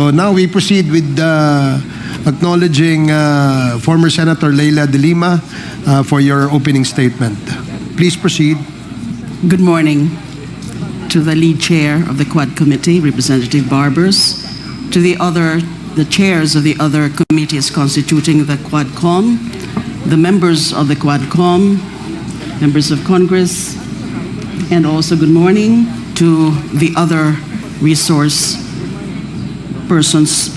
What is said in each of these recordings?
So now we proceed with acknowledging former Senator Leila Delima for your opening statement. Please proceed. Good morning to the lead chair of the Quad Committee, Representative Barbers, to the chairs of the other committees constituting the QUADCOM, the members of the QUADCOM, members of Congress, and also good morning to the other resource persons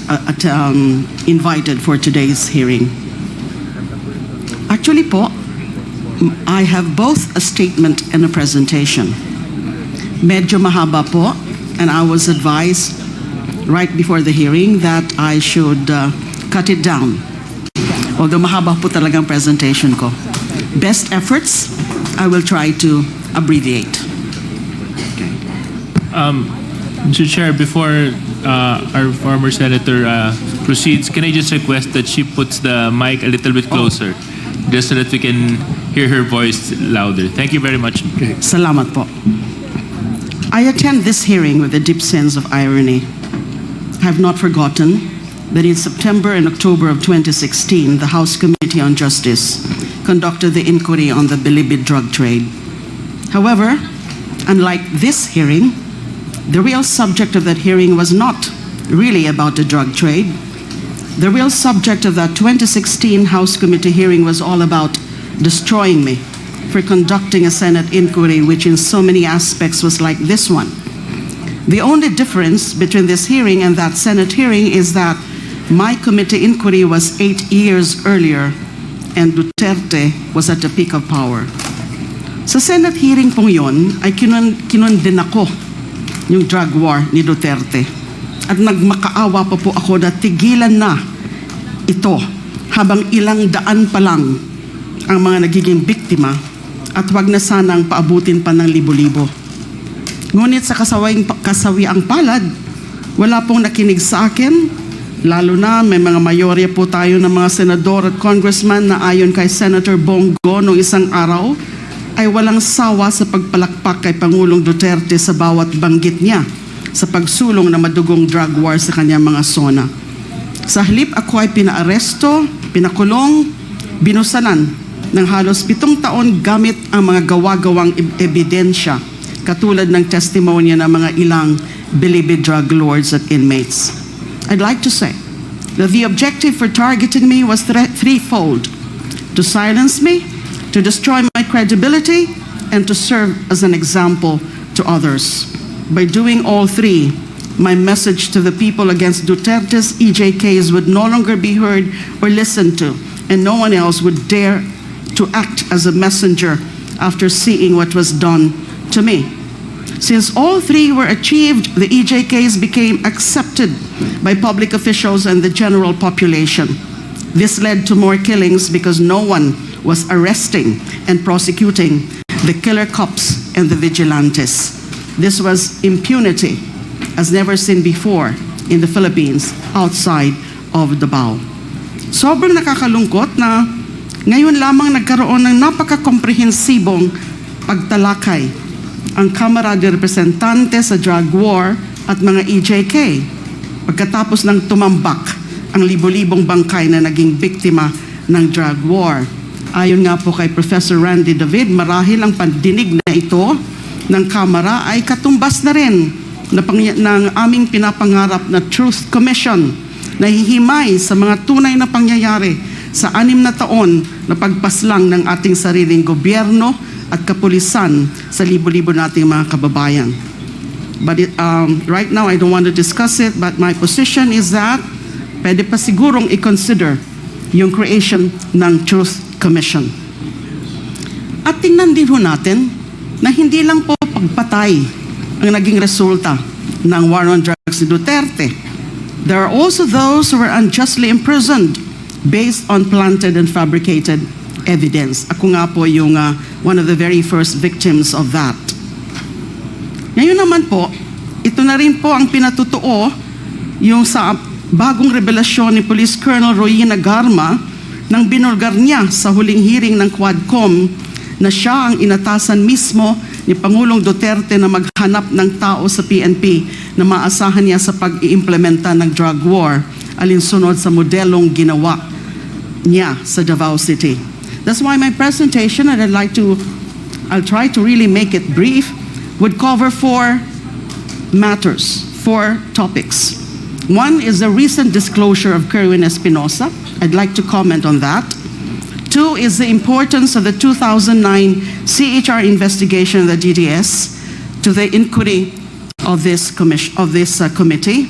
invited for today's hearing. Actually po, I have both a statement and a presentation. Medyo mahaba po, and I was advised right before the hearing that I should cut it down. Although mahaba po talagang presentation ko. Best efforts, I will try to abbreviate. Okay. Mr. Chair, before our former senator proceeds, can I just request that she puts the mic a little bit closer, just so that we can hear her voice louder. Thank you very much. Okay. Salamat po. I attend this hearing with a deep sense of irony. I have not forgotten that in September and October of 2016, the House Committee on Justice conducted the inquiry on the bilibid drug trade. However, unlike this hearing, the real subject of that hearing was not really about the drug trade. The real subject of that 2016 House Committee hearing was all about destroying me for conducting a Senate inquiry which in so many aspects was like this one. The only difference between this hearing and that Senate hearing is that my committee inquiry was 8 years earlier and Duterte was at the peak of power. Sa Senate hearing pong yon ay kinundin ako yung drug war ni Duterte. At nagmakaawa pa po ako na tigilan na ito habang ilang daan pa lang ang mga nagiging biktima at wag na sanang paabutin pa ng libo-libo. Ngunit sa kasawiang palad, wala pong nakinig sa akin, lalo na may mga mayorya po tayo ng mga senador at congressman na ayon kay Senator Bongo noong isang araw, ay walang sawa sa pagpalakpak kay Pangulong Duterte sa bawat banggit niya sa pagsulong na madugong drug war sa kanyang mga zona. Sa halip ako ay pinaaresto, pinakulong, binusanan ng halos 7 taon gamit ang mga gawa-gawang ebidensya katulad ng testimonya ng mga ilang bilibid drug lords at inmates. I'd like to say that the objective for targeting me was threefold: to silence me, to destroy my credibility, and to serve as an example to others. By doing all three, my message to the people against Duterte's EJKs would no longer be heard or listened to, and no one else would dare to act as a messenger after seeing what was done to me. Since all three were achieved, the EJKs became accepted by public officials and the general population. This led to more killings because no one was arresting and prosecuting the killer cops and the vigilantes. This was impunity as never seen before in the Philippines outside of Davao. Sobrang nakakalungkot na ngayon lamang nagkaroon ng napaka-komprehensibong pagtalakay ang Kamara de Representante sa drug war at mga EJK pagkatapos ng tumambak ang libo-libong bangkay na naging biktima ng drug war. Ayon nga po kay Professor Randy David, marahil ang pandinig na ito ng Kamara ay katumbas na rin ng aming pinapangarap na Truth Commission na hihimay sa mga tunay na pangyayari sa 6 na taon na pagpaslang ng ating sariling gobyerno at kapulisan sa libo-libo nating mga kababayan. But right now I don't want to discuss it, but my position is that pwede pa sigurong i-consider yung creation ng Truth Commission. At tingnan din ho natin na hindi lang po pagpatay ang naging resulta ng war on drugs ni Duterte. There are also those who were unjustly imprisoned based on planted and fabricated evidence. Ako nga po yung one of the very first victims of that. Ngayon naman po, ito na rin po ang pinatutuo yung sa bagong revelasyon ni Police Colonel Royina Garma nang binulgar niya sa huling hearing ng QUADCOM na siya ang inatasan mismo ni Pangulong Duterte na maghanap ng tao sa PNP na maasahan niya sa pag-iimplementa ng drug war alinsunod sa modelong ginawa niya sa Davao City. That's why my presentation, and I'll try to really make it brief, would cover 4 matters, 4 topics. One is the recent disclosure of Kerwin Espinosa. I'd like to comment on that. 2 is the importance of the 2009 CHR investigation of the DDS to the inquiry of this committee.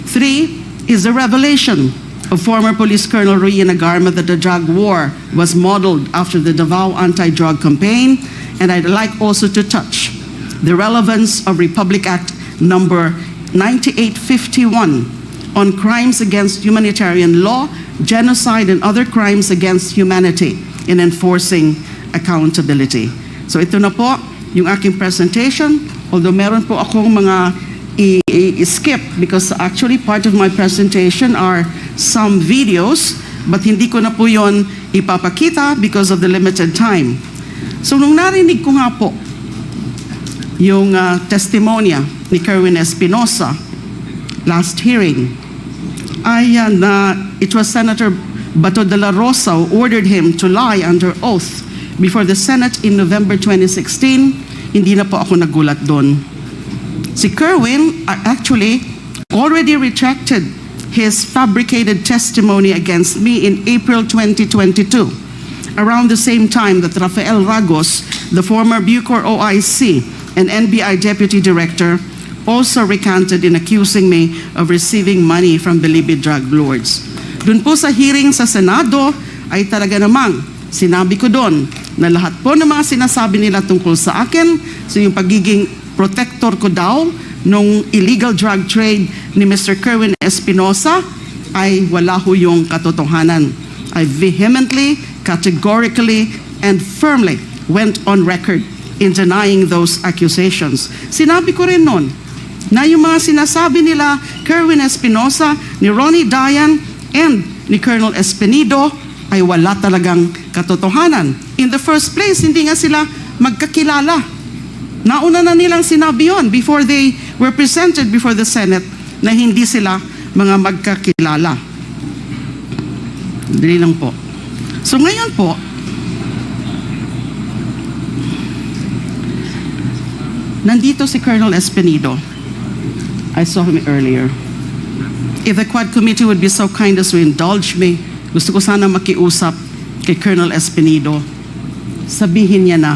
3 is the revelation of former Police Colonel Rowena Garma that the drug war was modeled after the Davao anti-drug campaign. And I'd like also to touch the relevance of Republic Act number 9851 on crimes against humanitarian law, genocide, and other crimes against humanity in enforcing accountability. So ito na po yung aking presentation. Although meron po akong mga i-skip because actually part of my presentation are some videos, but hindi ko na po yon ipapakita because of the limited time. So nung narinig ko nga po yung testimonya ni Kerwin Espinosa last hearing, it was Senator Bato de la Rosa who ordered him to lie under oath before the Senate in November 2016. Hindi na po ako nagulat doon. Si Kerwin actually already retracted his fabricated testimony against me in April 2022, around the same time that Rafael Ragos, the former Bucor OIC and NBI Deputy Director, also recanted in accusing me of receiving money from believed drug lords. Doon po sa hearing sa Senado ay talaga namang sinabi ko doon na lahat po ng mga sinasabi nila tungkol sa akin, so yung pagiging protector ko daw nung illegal drug trade ni Mr. Kerwin Espinosa ay wala ho yung katotohanan. I vehemently, categorically, and firmly went on record in denying those accusations. Sinabi ko rin noon na yung mga sinasabi nila Kerwin Espinosa, ni Ronnie Dayan, and ni Colonel Espinido ay wala talagang katotohanan. In the first place, hindi nga sila magkakilala. Nauna na nilang sinabi yon before they were presented before the Senate na hindi sila mga magkakilala. Dali lang po. So ngayon po, nandito si Colonel Espinido. I saw him earlier. If the Quad Committee would be so kind as to indulge me, gusto ko sana makiusap kay Colonel Espinido. Sabihin niya na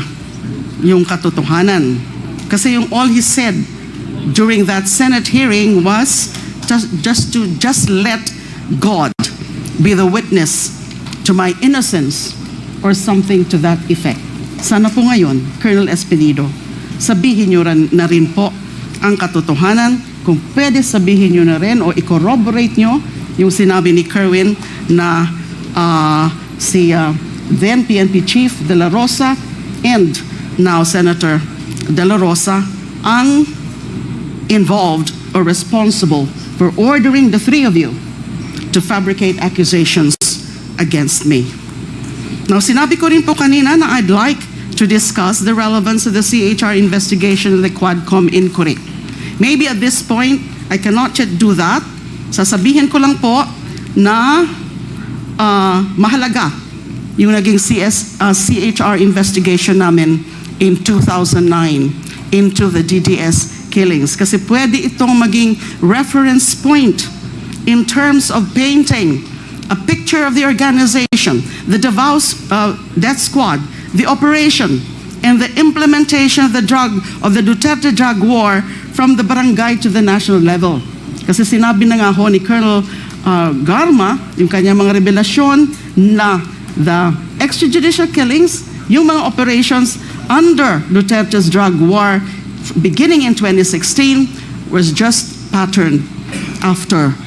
yung katotohanan. Kasi yung all he said during that Senate hearing was just let God be the witness to my innocence or something to that effect. Sana po ngayon, Colonel Espinido, sabihin niyo na rin po ang katotohanan. Kung pwede sabihin nyo na rin o i-corroborate nyo yung sinabi ni Kerwin na si then PNP Chief De La Rosa and now Senator De La Rosa ang involved or responsible for ordering the 3 of you to fabricate accusations against me. Now, sinabi ko rin po kanina na I'd like to discuss the relevance of the CHR investigation and the QUADCOM inquiry. Maybe at this point, I cannot yet do that. Sasabihin ko lang po na mahalaga yung naging CHR investigation namin in 2009 into the DDS killings. Kasi pwede itong maging reference point in terms of painting a picture of the organization, the Davao Death Squad, the operation, and the implementation of the Duterte drug war from the barangay to the national level. Kasi sinabi na nga ho ni Colonel Garma, yung kanyang mga revelasyon na the extrajudicial killings, yung mga operations under Duterte's drug war beginning in 2016 was just patterned after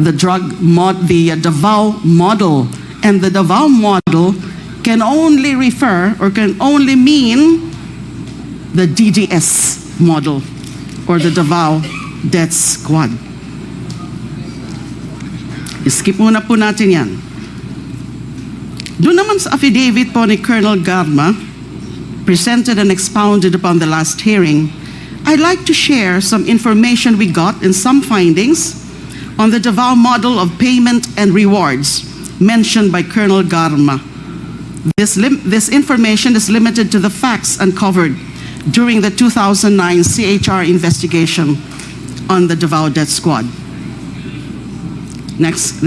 the Davao model. And the Davao model can only refer or can only mean the DDS model or the Davao Death Squad. Skip muna po natin yan. Doon naman sa affidavit po ni Colonel Garma, presented and expounded upon the last hearing, I'd like to share some information we got and some findings on the Davao model of payment and rewards mentioned by Colonel Garma. This information is limited to the facts uncovered during the 2009 CHR investigation on the Davao Death Squad. Next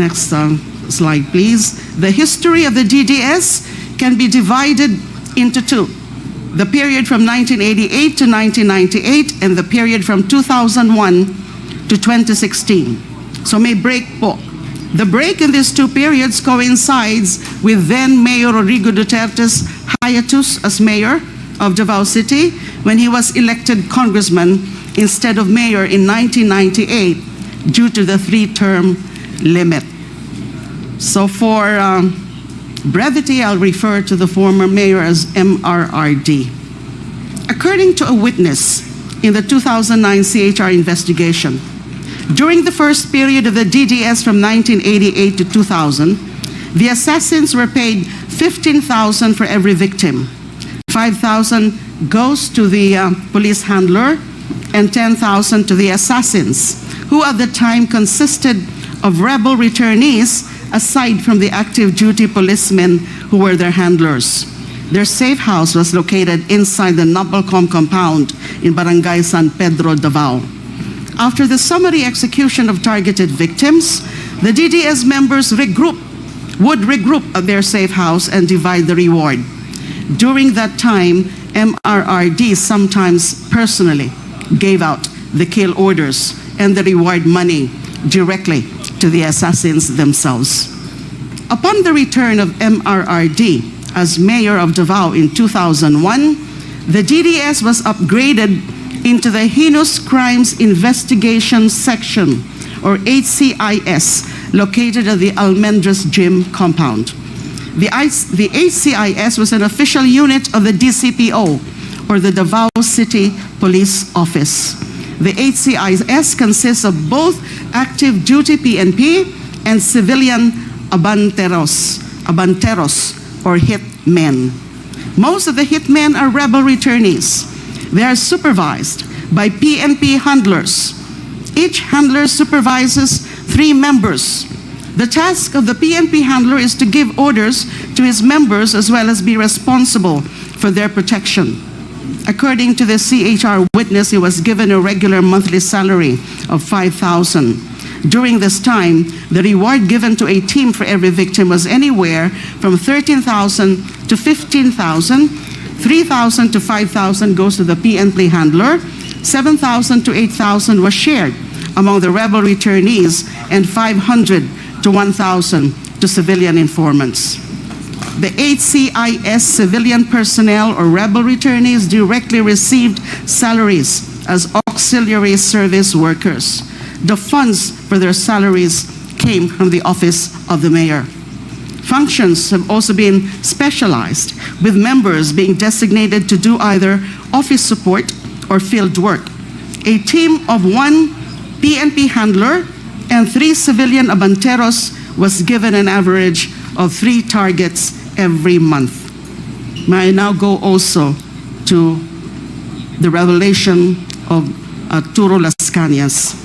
slide, please. The history of the DDS can be divided into two: the period from 1988 to 1998 and the period from 2001 to 2016. So may break po. The break in these two periods coincides with then Mayor Rodrigo Duterte's hiatus as mayor of Davao City when he was elected congressman instead of mayor in 1998 due to the 3-term limit. So for brevity, I'll refer to the former mayor as MRRD. According to a witness in the 2009 CHR investigation, during the first period of the DDS from 1988 to 2000, the assassins were paid 15,000 for every victim. 5,000 goes to the police handler and 10,000 to the assassins, who at the time consisted of rebel returnees aside from the active duty policemen who were their handlers. Their safe house was located inside the Nabelcom compound in Barangay San Pedro, Davao. After the summary execution of targeted victims, the DDS members would regroup at their safe house and divide the reward. During that time, MRRD sometimes personally gave out the kill orders and the reward money directly to the assassins themselves. Upon the return of MRRD as mayor of Davao in 2001, the DDS was upgraded into the Heinous Crimes Investigation Section, or HCIS, located at the Almendras Gym compound. The HCIS was an official unit of the DCPO, or the Davao City Police Office. The HCIS consists of both active duty PNP and civilian abanteros, or hitmen. Most of the hitmen are rebel returnees. They are supervised by PNP handlers. Each handler supervises 3 members. The task of the PNP handler is to give orders to his members as well as be responsible for their protection. According to the CHR witness, he was given a regular monthly salary of 5,000. During this time, the reward given to a team for every victim was anywhere from 13,000 to 15,000. 3,000 to 5,000 goes to the PNP handler, 7,000 to 8,000 was shared among the rebel returnees, and 500 to 1,000 to civilian informants. The HCIS civilian personnel or rebel returnees directly received salaries as auxiliary service workers. The funds for their salaries came from the office of the mayor. Functions have also been specialized, with members being designated to do either office support or field work. A team of 1 PNP handler and 3 civilian abanteros was given an average of 3 targets every month. May I now go also to the revelation of Arturo Las Cañas.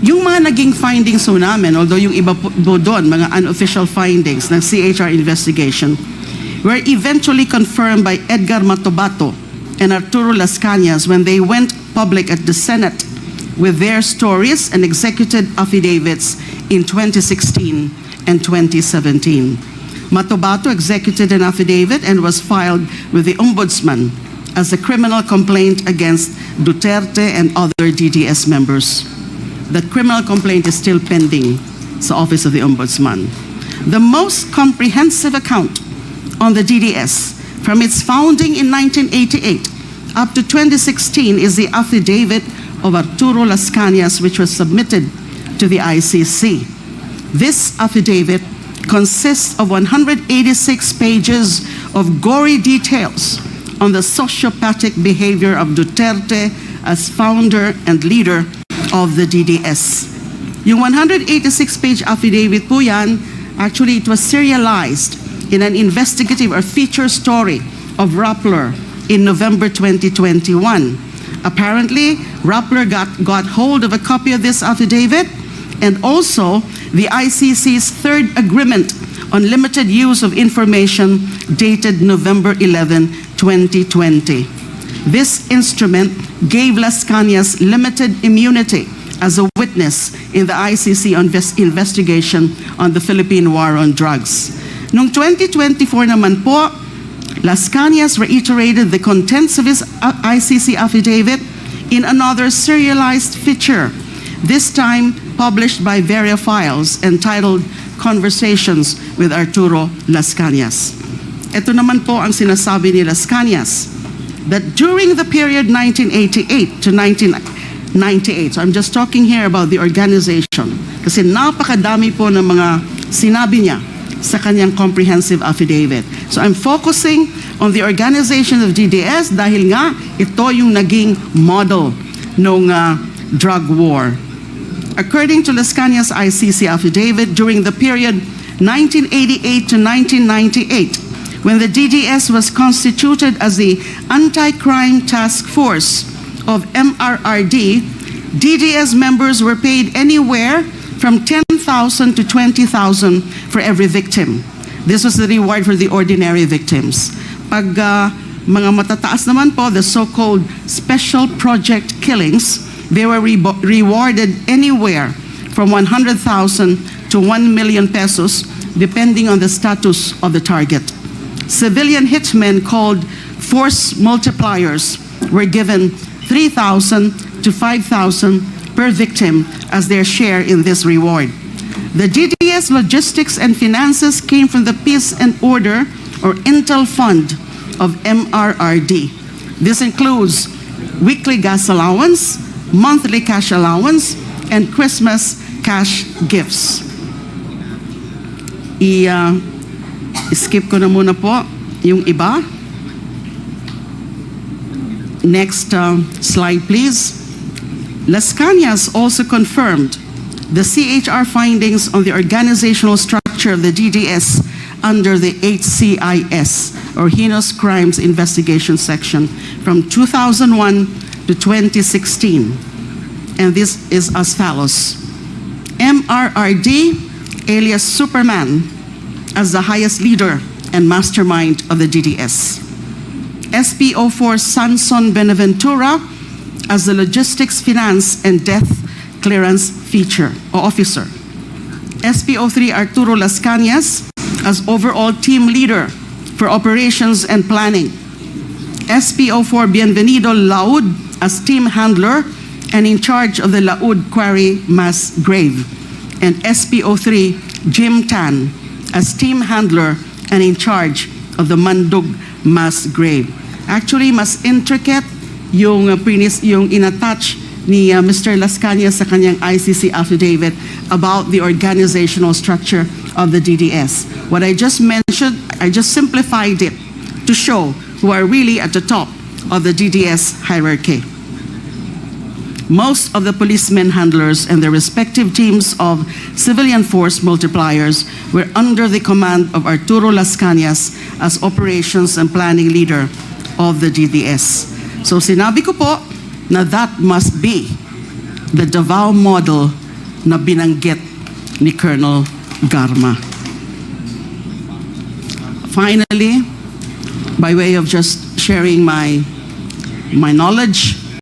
Yung mga naging findings ho namin, although yung iba po doon, mga unofficial findings ng CHR investigation, were eventually confirmed by Edgar Matobato and Arturo Las Cañas when they went public at the Senate with their stories and executed affidavits in 2016 and 2017. Matobato executed an affidavit and was filed with the Ombudsman as a criminal complaint against Duterte and other DDS members. The criminal complaint is still pending sa Office of the Ombudsman. The most comprehensive account on the DDS from its founding in 1988 up to 2016 is the affidavit of Arturo Las Cañas, which was submitted to the ICC. This affidavit consists of 186 pages of gory details on the sociopathic behavior of Duterte as founder and leader of the DDS. Yung 186-page affidavit po yan, actually it was serialized in an investigative or feature story of Rappler in November 2021. Apparently, Rappler got hold of a copy of this affidavit and also the ICC's third agreement on limited use of information dated November 11, 2020. This instrument gave Las Cañas limited immunity as a witness in the ICC investigation on the Philippine War on Drugs. Noong 2024 naman po, Las Cañas reiterated the contents of his ICC affidavit in another serialized feature, this time published by Veria Files, entitled Conversations with Arturo Las Cañas. Ito naman po ang sinasabi ni Las Cañas, that during the period 1988 to 1998, so I'm just talking here about the organization, kasi napakadami po ng mga sinabi niya sa kanyang comprehensive affidavit. So I'm focusing on the organization of DDS dahil nga ito yung naging model ng drug war. According to Las Cañas ICC affidavit, during the period 1988 to 1998, when the DDS was constituted as the Anti-Crime Task Force of MRRD, DDS members were paid anywhere from 10,000 to 20,000 for every victim. This was the reward for the ordinary victims. Pag mga matataas naman po, the so-called special project killings, they were rewarded anywhere from 100,000 to 1 million pesos, depending on the status of the target. Civilian hitmen called force multipliers were given 3,000 to 5,000 per victim as their share in this reward. The DDS logistics and finances came from the Peace and Order, or Intel Fund, of MRRD. This includes weekly gas allowance, monthly cash allowance, and Christmas cash gifts. Skip ko na muna po yung iba. Next slide, please. Las Cañas also confirmed the CHR findings on the organizational structure of the DDS under the HCIS, or Heinous Crimes Investigation Section, from 2001 to 2016. And this is as follows. MRRD, alias Superman, as the highest leader and mastermind of the DDS. SPO4 Sanson Benaventura as the logistics, finance, and death clearance feature or officer. SPO3 Arturo Las Cañas as overall team leader for operations and planning. SPO4 Bienvenido Laud as team handler and in charge of the Laud Quarry mass grave. And SPO3 Jim Tan as team handler and in charge of the Mandug mass grave. Actually, mas intricate yung inattach ni Mr. Las Cañas sa kanyang ICC affidavit about the organizational structure of the DDS. What I just mentioned, I just simplified it to show who are really at the top of the DDS hierarchy. Most of the policemen handlers and their respective teams of civilian force multipliers were under the command of Arturo Las Cañas as operations and planning leader of the DDS. So sinabi ko po na that must be the Davao model na binanggit ni Colonel Garma. Finally, by way of just sharing my knowledge,